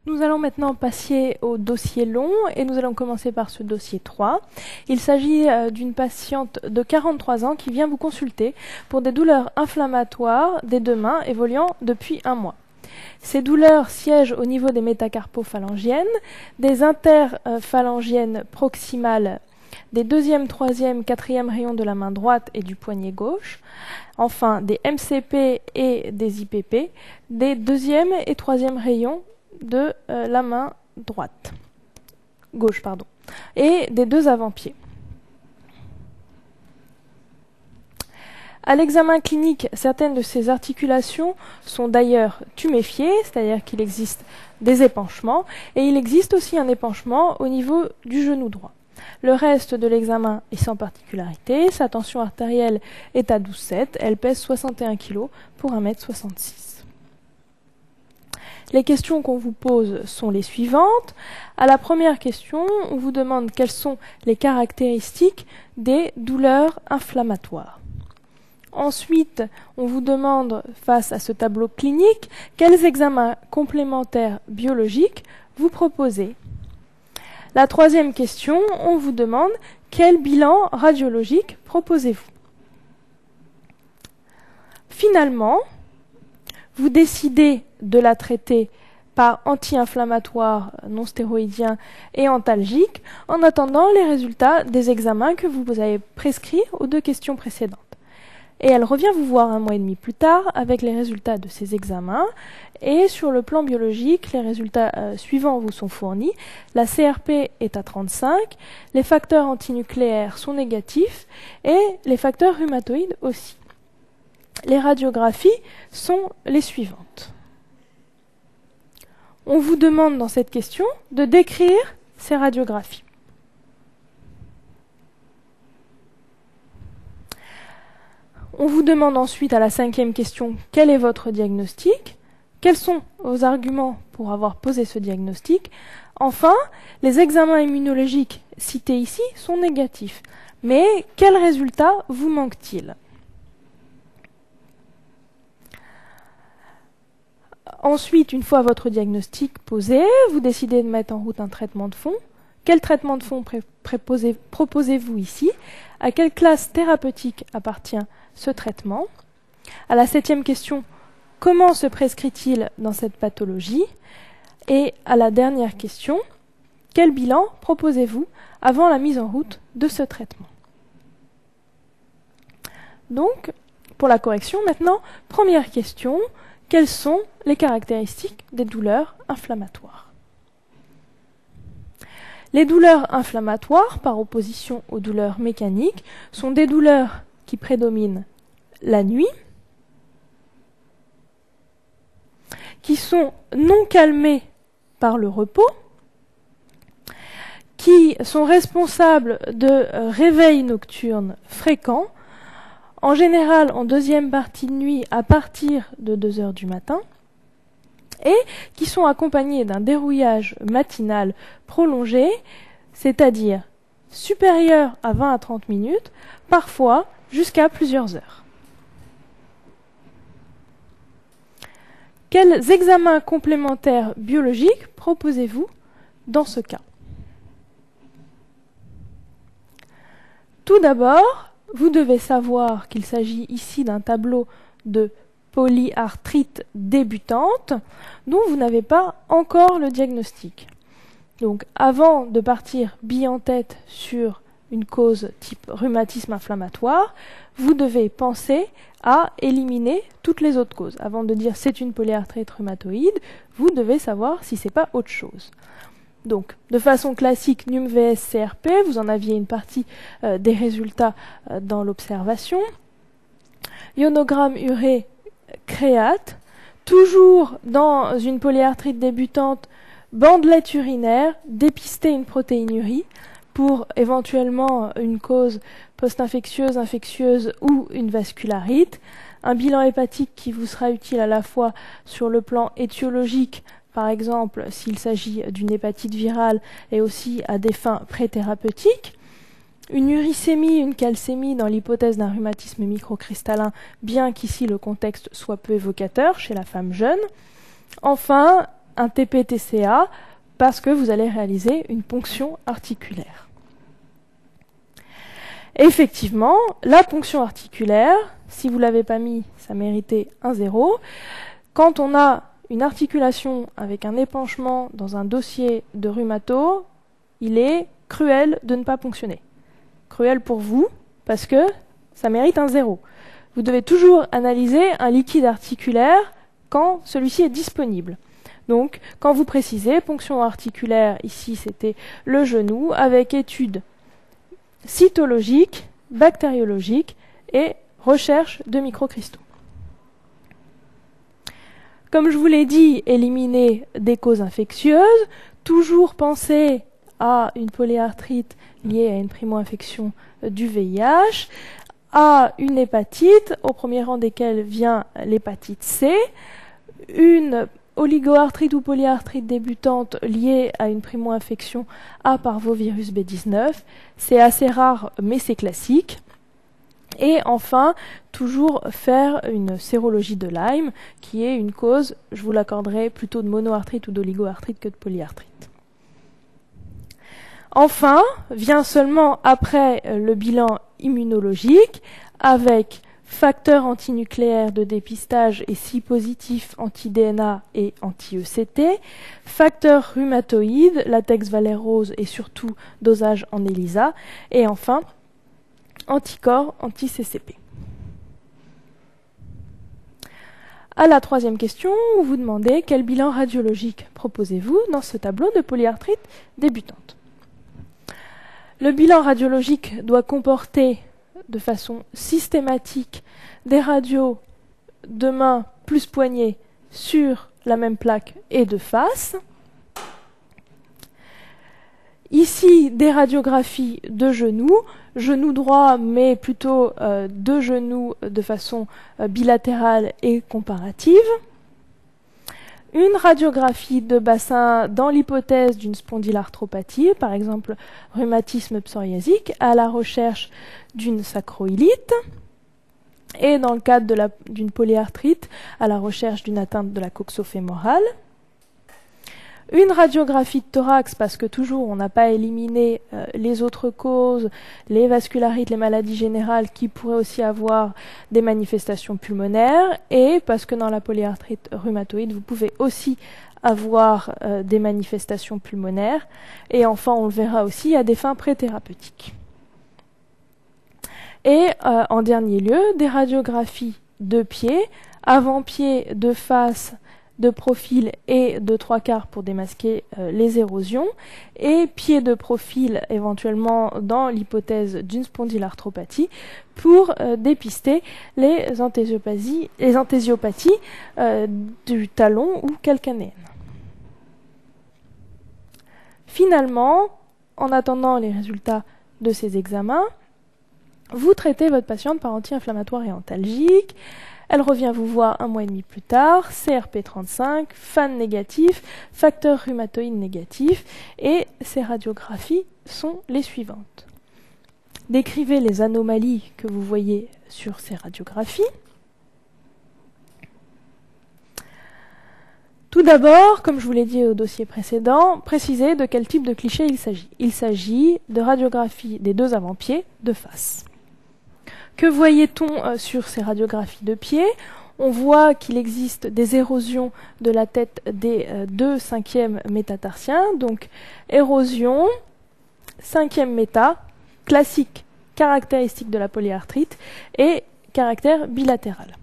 Nous allons maintenant passer au dossier long et nous allons commencer par ce dossier 3. Il s'agit d'une patiente de 43 ans qui vient vous consulter pour des douleurs inflammatoires des deux mains évoluant depuis 1 mois. Ces douleurs siègent au niveau des métacarpophalangiennes, des interphalangiennes proximales des 2e, 3e, 4e rayons de la main droite et du poignet gauche, enfin des MCP et des IPP, des 2e et 3e rayons de la main gauche, et des 2 avant-pieds. À l'examen clinique, certaines de ces articulations sont d'ailleurs tuméfiées, c'est-à-dire qu'il existe des épanchements, et il existe aussi un épanchement au niveau du genou droit. Le reste de l'examen est sans particularité, sa tension artérielle est à 12,7, elle pèse 61 kg pour 1,66 m. Les questions qu'on vous pose sont les suivantes. À la première question, on vous demande quelles sont les caractéristiques des douleurs inflammatoires. Ensuite, on vous demande, face à ce tableau clinique, quels examens complémentaires biologiques vous proposez. La troisième question, on vous demande quel bilan radiologique proposez-vous. Finalement, vous décidez de la traiter par anti-inflammatoire non stéroïdien et antalgique en attendant les résultats des examens que vous avez prescrits aux 2 questions précédentes. Et elle revient vous voir 1 mois et demi plus tard avec les résultats de ces examens. Et sur le plan biologique, les résultats suivants vous sont fournis. La CRP est à 35, les facteurs antinucléaires sont négatifs et les facteurs rhumatoïdes aussi. Les radiographies sont les suivantes. On vous demande dans cette question de décrire ces radiographies. On vous demande ensuite à la 5e question quel est votre diagnostic, quels sont vos arguments pour avoir posé ce diagnostic. Enfin, les examens immunologiques cités ici sont négatifs. Mais quels résultats vous manque-t-il ? Ensuite, une fois votre diagnostic posé, vous décidez de mettre en route un traitement de fond. Quel traitement de fond proposez-vous ici? À quelle classe thérapeutique appartient ce traitement? À la 7e question, comment se prescrit-il dans cette pathologie? Et à la dernière question, quel bilan proposez-vous avant la mise en route de ce traitement? Donc, pour la correction maintenant, première question, quelles sont les caractéristiques des douleurs inflammatoires? Les douleurs inflammatoires, par opposition aux douleurs mécaniques, sont des douleurs qui prédominent la nuit, qui sont non calmées par le repos, qui sont responsables de réveils nocturnes fréquents, en général en 2e partie de nuit à partir de 2 h du matin, et qui sont accompagnés d'un dérouillage matinal prolongé, c'est-à-dire supérieur à 20 à 30 minutes, parfois jusqu'à plusieurs heures. Quels examens complémentaires biologiques proposez-vous dans ce cas? Tout d'abord, vous devez savoir qu'il s'agit ici d'un tableau de polyarthrite débutante dont vous n'avez pas encore le diagnostic. Donc avant de partir bille en tête sur une cause type rhumatisme inflammatoire, vous devez penser à éliminer toutes les autres causes. Avant de dire c'est une polyarthrite rhumatoïde, vous devez savoir si c'est pas autre chose. Donc, de façon classique, NUM vs CRP, vous en aviez une partie des résultats dans l'observation. Ionogramme urée créate, toujours dans une polyarthrite débutante, bandelette urinaire, dépister une protéinurie pour éventuellement une cause post-infectieuse, infectieuse ou une vascularite. Un bilan hépatique qui vous sera utile à la fois sur le plan étiologique, par exemple s'il s'agit d'une hépatite virale, et aussi à des fins pré-thérapeutiques. Une uricémie, une calcémie dans l'hypothèse d'un rhumatisme microcristallin, bien qu'ici le contexte soit peu évocateur chez la femme jeune. Enfin, un TP-TCA parce que vous allez réaliser une ponction articulaire. Effectivement, la ponction articulaire, si vous ne l'avez pas mis, ça méritait un 0. Quand on a une articulation avec un épanchement dans un dossier de rhumato, il est cruel de ne pas ponctionner. Cruel pour vous, parce que ça mérite un 0. Vous devez toujours analyser un liquide articulaire quand celui-ci est disponible. Donc, quand vous précisez, ponction articulaire, ici c'était le genou, avec étude cytologique, bactériologique et recherche de microcristaux. Comme je vous l'ai dit, éliminer des causes infectieuses, toujours penser à une polyarthrite liée à une primo-infection du VIH, à une hépatite, au premier rang desquelles vient l'hépatite C, une oligoarthrite ou polyarthrite débutante liée à une primo-infection à parvovirus B19. C'est assez rare, mais c'est classique. Et enfin, toujours faire une sérologie de Lyme, qui est une cause, je vous l'accorderai, plutôt de monoarthrite ou d'oligoarthrite que de polyarthrite. Enfin, vient seulement après le bilan immunologique, avec facteurs antinucléaires de dépistage et si positif anti-DNA et anti-ECT, facteurs rhumatoïdes, latex valérose et surtout dosage en ELISA, et enfin anticorps anti-CCP. À la troisième question, vous demandez quel bilan radiologique proposez-vous dans ce tableau de polyarthrite débutante. Le bilan radiologique doit comporter de façon systématique des radios de main plus poignet sur la même plaque et de face. Ici, des radiographies de genoux, genou droit, mais plutôt de genoux de façon bilatérale et comparative. Une radiographie de bassin dans l'hypothèse d'une spondylarthropathie, par exemple rhumatisme psoriasique, à la recherche d'une sacroïlite, et dans le cadre d'une polyarthrite, à la recherche d'une atteinte de la coxofémorale. Une radiographie de thorax, parce que toujours on n'a pas éliminé les autres causes, les vascularites, les maladies générales qui pourraient aussi avoir des manifestations pulmonaires, et parce que dans la polyarthrite rhumatoïde, vous pouvez aussi avoir des manifestations pulmonaires. Et enfin, on le verra aussi à des fins pré-thérapeutiques. Et en dernier lieu, des radiographies de pied, avant-pied, de face, de profil et de 3/4 pour démasquer les érosions, et pied de profil éventuellement dans l'hypothèse d'une spondylarthropathie pour dépister les antésiopathies du talon ou calcanéenne. Finalement, en attendant les résultats de ces examens, vous traitez votre patiente par anti-inflammatoire et antalgique. Elle revient vous voir 1 mois et demi plus tard, CRP35, FAN négatif, facteur rhumatoïde négatif, et ces radiographies sont les suivantes. Décrivez les anomalies que vous voyez sur ces radiographies. Tout d'abord, comme je vous l'ai dit au dossier précédent, précisez de quel type de cliché il s'agit. Il s'agit de radiographie des deux avant-pieds de face. Que voyait-on sur ces radiographies de pied? On voit qu'il existe des érosions de la tête des 2 5e métatarsiens, donc érosion, 5e méta, classique, caractéristique de la polyarthrite, et caractère bilatéral.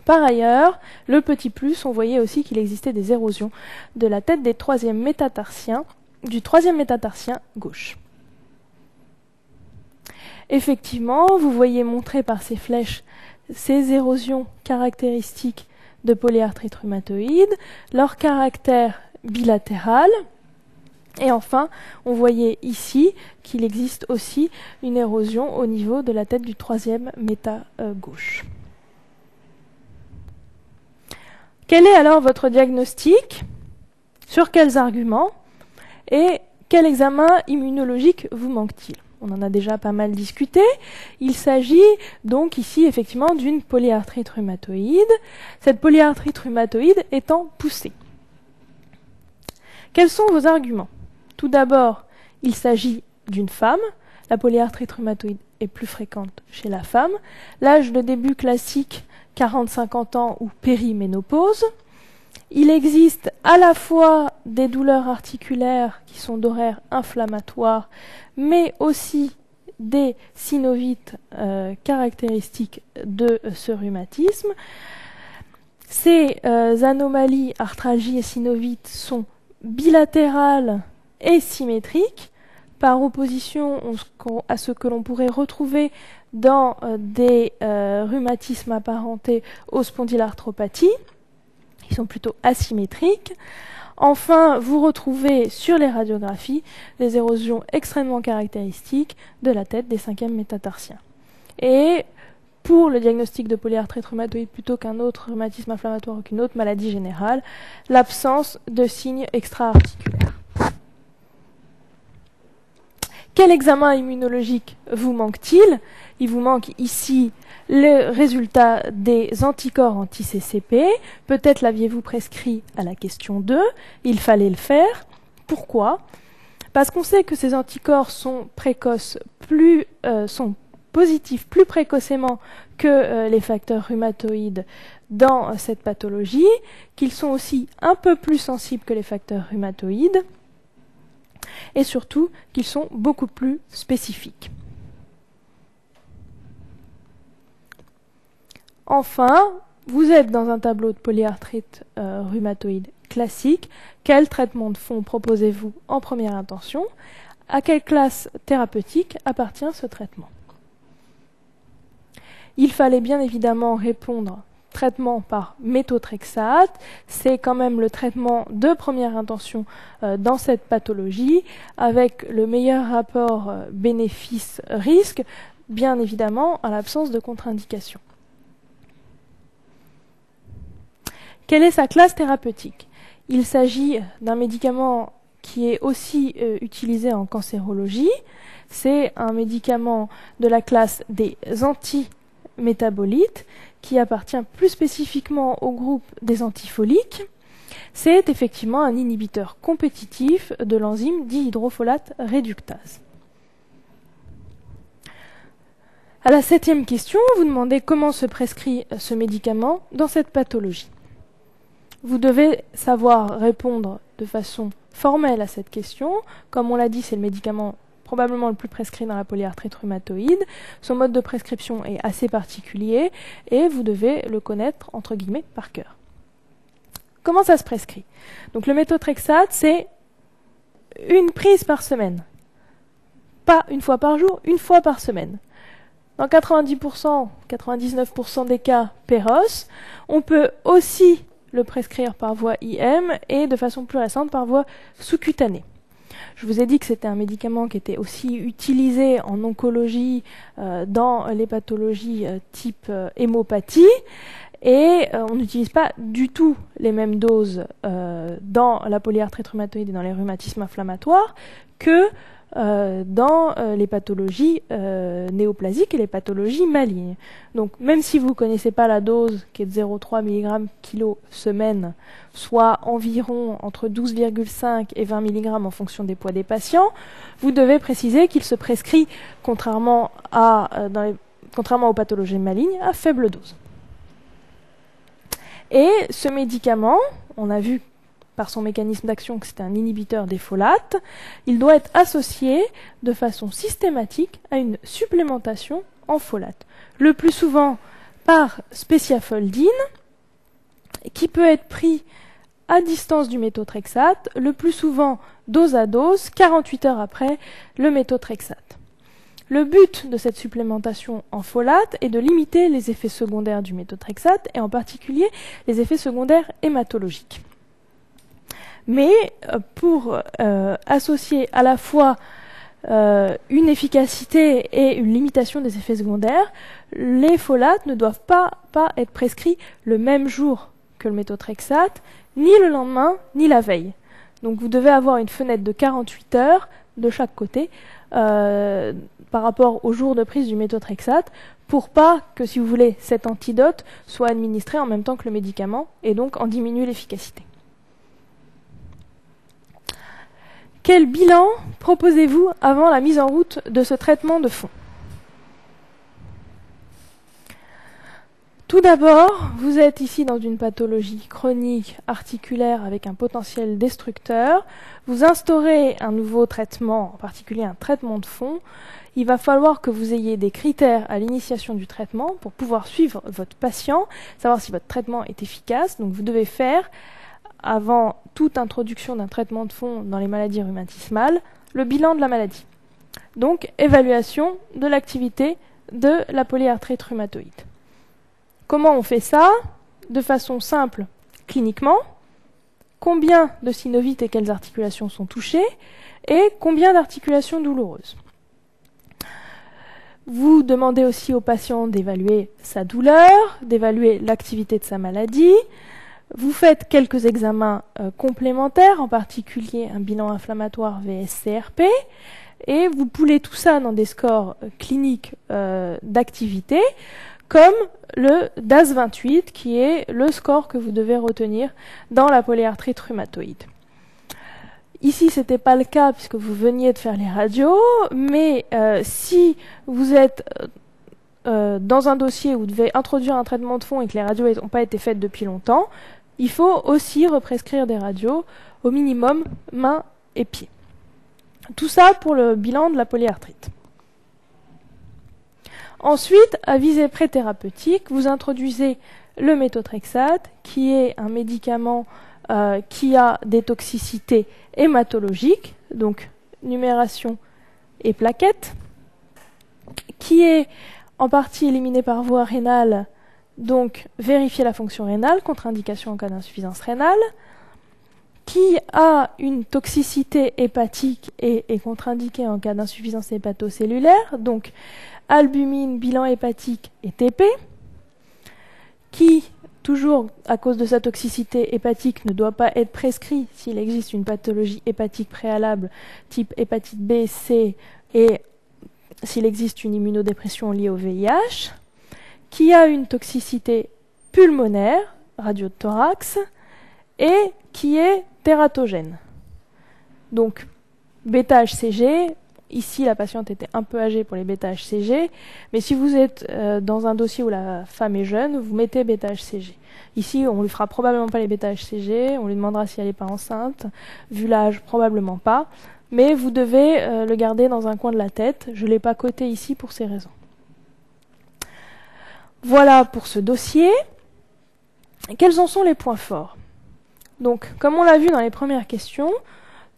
Par ailleurs, le petit plus, on voyait aussi qu'il existait des érosions de la tête des 3e métatarsiens, du 3e métatarsien gauche. Effectivement, vous voyez montrer par ces flèches ces érosions caractéristiques de polyarthrite rhumatoïde, leur caractère bilatéral, et enfin, on voyait ici qu'il existe aussi une érosion au niveau de la tête du 3e méta gauche. Quel est alors votre diagnostic? Sur quels arguments? Et quel examen immunologique vous manque-t-il? On en a déjà pas mal discuté. Il s'agit donc ici effectivement d'une polyarthrite rhumatoïde, cette polyarthrite rhumatoïde étant poussée. Quels sont vos arguments? Tout d'abord, il s'agit d'une femme. La polyarthrite rhumatoïde est plus fréquente chez la femme. L'âge de début classique, 40-50 ans ou périménopause. Il existe à la fois des douleurs articulaires qui sont d'horaire inflammatoire, mais aussi des synovites caractéristiques de ce rhumatisme. Ces anomalies, arthralgie et synovite, sont bilatérales et symétriques, par opposition à ce que l'on pourrait retrouver dans des rhumatismes apparentés aux spondylarthropathies. Ils sont plutôt asymétriques. Enfin, vous retrouvez sur les radiographies des érosions extrêmement caractéristiques de la tête des 5e métatarsiens. Et pour le diagnostic de polyarthrite rhumatoïde plutôt qu'un autre rhumatisme inflammatoire ou qu'une autre maladie générale, l'absence de signes extra-articulaires. Quel examen immunologique vous manque-t-il? Il vous manque ici le résultat des anticorps anti-CCP. Peut-être l'aviez-vous prescrit à la question 2. Il fallait le faire. Pourquoi? Parce qu'on sait que ces anticorps sont précoces, sont positifs plus précocement que les facteurs rhumatoïdes dans cette pathologie, qu'ils sont aussi un peu plus sensibles que les facteurs rhumatoïdes, et surtout qu'ils sont beaucoup plus spécifiques. Enfin, vous êtes dans un tableau de polyarthrite rhumatoïde classique. Quel traitement de fond proposez-vous en première intention? À quelle classe thérapeutique appartient ce traitement? Il fallait bien évidemment répondre traitement par méthotrexate. C'est quand même le traitement de première intention dans cette pathologie, avec le meilleur rapport bénéfice-risque, bien évidemment en l'absence de contre-indication. Quelle est sa classe thérapeutique? Il s'agit d'un médicament qui est aussi utilisé en cancérologie. C'est un médicament de la classe des antimétabolites qui appartient plus spécifiquement au groupe des antifoliques. C'est effectivement un inhibiteur compétitif de l'enzyme dihydrofolate réductase. À la 7e question, vous demandez comment se prescrit ce médicament dans cette pathologie. Vous devez savoir répondre de façon formelle à cette question. Comme on l'a dit, c'est le médicament probablement le plus prescrit dans la polyarthrite rhumatoïde. Son mode de prescription est assez particulier et vous devez le connaître, entre guillemets, par cœur. Comment ça se prescrit? Donc le méthotrexate, c'est une prise par semaine. Pas une fois par jour, une fois par semaine. Dans 90%, 99% des cas péros, on peut aussi le prescrire par voie IM et de façon plus récente par voie sous-cutanée. Je vous ai dit que c'était un médicament qui était aussi utilisé en oncologie dans les pathologies type hémopathie et on n'utilise pas du tout les mêmes doses dans la polyarthrite rhumatoïde et dans les rhumatismes inflammatoires que dans les pathologies néoplasiques et les pathologies malignes. Donc même si vous ne connaissez pas la dose qui est de 0,3 mg kg semaine, soit environ entre 12,5 et 20 mg en fonction des poids des patients, vous devez préciser qu'il se prescrit, contrairement aux pathologies malignes, à faible dose. Et ce médicament, on a vu par son mécanisme d'action que c'est un inhibiteur des folates, il doit être associé de façon systématique à une supplémentation en folates. Le plus souvent par spéciafoldine, qui peut être pris à distance du méthotrexate, le plus souvent dose à dose, 48 heures après le méthotrexate. Le but de cette supplémentation en folates est de limiter les effets secondaires du méthotrexate, et en particulier les effets secondaires hématologiques. Mais pour associer à la fois une efficacité et une limitation des effets secondaires, les folates ne doivent pas être prescrits le même jour que le méthotrexate, ni le lendemain, ni la veille. Donc vous devez avoir une fenêtre de 48 heures de chaque côté par rapport au jour de prise du méthotrexate, pour pas que, si vous voulez, cet antidote soit administré en même temps que le médicament et donc en diminue l'efficacité. Quel bilan proposez-vous avant la mise en route de ce traitement de fond? Tout d'abord, vous êtes ici dans une pathologie chronique articulaire avec un potentiel destructeur. Vous instaurez un nouveau traitement, en particulier un traitement de fond. Il va falloir que vous ayez des critères à l'initiation du traitement pour pouvoir suivre votre patient, savoir si votre traitement est efficace. Donc vous devez faire, avant toute introduction d'un traitement de fond dans les maladies rhumatismales, le bilan de la maladie. Donc évaluation de l'activité de la polyarthrite rhumatoïde. Comment on fait ça? De façon simple, cliniquement. Combien de synovites et quelles articulations sont touchées? Et combien d'articulations douloureuses? Vous demandez aussi au patient d'évaluer sa douleur, d'évaluer l'activité de sa maladie. Vous faites quelques examens complémentaires, en particulier un bilan inflammatoire VS-CRP, et vous poulez tout ça dans des scores cliniques d'activité, comme le DAS28, qui est le score que vous devez retenir dans la polyarthrite rhumatoïde. Ici, ce n'était pas le cas puisque vous veniez de faire les radios, mais si vous êtes dans un dossier où vous devez introduire un traitement de fond et que les radios n'ont pas été faites depuis longtemps, il faut aussi represcrire des radios, au minimum mains et pieds. Tout ça pour le bilan de la polyarthrite. Ensuite, à visée préthérapeutique, vous introduisez le méthotrexate, qui est un médicament qui a des toxicités hématologiques, donc numération et plaquettes, qui est en partie éliminé par voie rénale, donc vérifier la fonction rénale, contre-indication en cas d'insuffisance rénale, qui a une toxicité hépatique et est contre-indiqué en cas d'insuffisance hépatocellulaire, donc albumine, bilan hépatique et TP, qui, toujours à cause de sa toxicité hépatique, ne doit pas être prescrit s'il existe une pathologie hépatique préalable type hépatite B, C et s'il existe une immunodépression liée au VIH, qui a une toxicité pulmonaire, radio de thorax, et qui est tératogène. Donc, bêta-HCG, ici la patiente était un peu âgée pour les bêta-HCG, mais si vous êtes dans un dossier où la femme est jeune, vous mettez bêta-HCG. Ici, on ne lui fera probablement pas les bêta-HCG, on lui demandera si elle n'est pas enceinte, vu l'âge, probablement pas, mais vous devez le garder dans un coin de la tête. Je ne l'ai pas coté ici pour ces raisons. Voilà pour ce dossier. Quels en sont les points forts? Donc, comme on l'a vu dans les premières questions,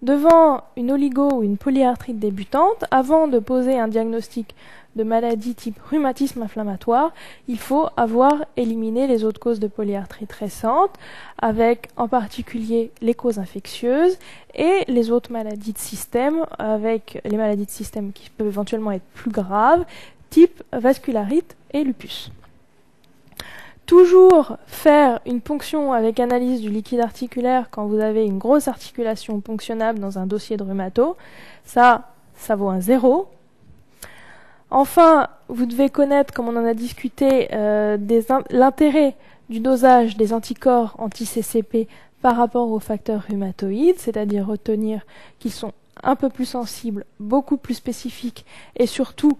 devant une oligo ou une polyarthrite débutante, avant de poser un diagnostic de maladie type rhumatisme inflammatoire, il faut avoir éliminé les autres causes de polyarthrite récentes, avec en particulier les causes infectieuses et les autres maladies de système, avec les maladies de système qui peuvent éventuellement être plus graves, type vascularite et lupus. Toujours faire une ponction avec analyse du liquide articulaire quand vous avez une grosse articulation ponctionnable dans un dossier de rhumato, ça vaut un 0. Enfin, vous devez connaître, comme on en a discuté, l'intérêt du dosage des anticorps anti-CCP par rapport aux facteurs rhumatoïdes, c'est-à-dire retenir qu'ils sont un peu plus sensibles, beaucoup plus spécifiques et surtout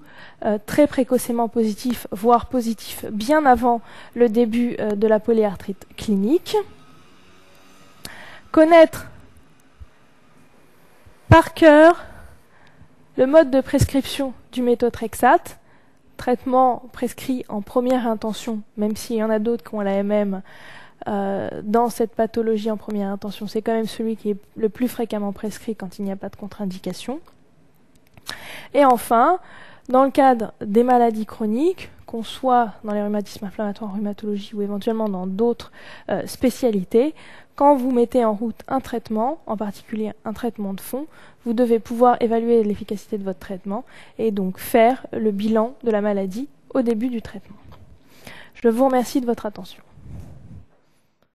très précocement positifs, voire positifs bien avant le début de la polyarthrite clinique. Connaître par cœur le mode de prescription du méthotrexate, traitement prescrit en première intention, même s'il y en a d'autres qui ont la MM, dans cette pathologie en première intention, c'est quand même celui qui est le plus fréquemment prescrit quand il n'y a pas de contre-indication. Et enfin, dans le cadre des maladies chroniques, qu'on soit dans les rhumatismes inflammatoires, en rhumatologie ou éventuellement dans d'autres spécialités, quand vous mettez en route un traitement, en particulier un traitement de fond, vous devez pouvoir évaluer l'efficacité de votre traitement et donc faire le bilan de la maladie au début du traitement. Je vous remercie de votre attention.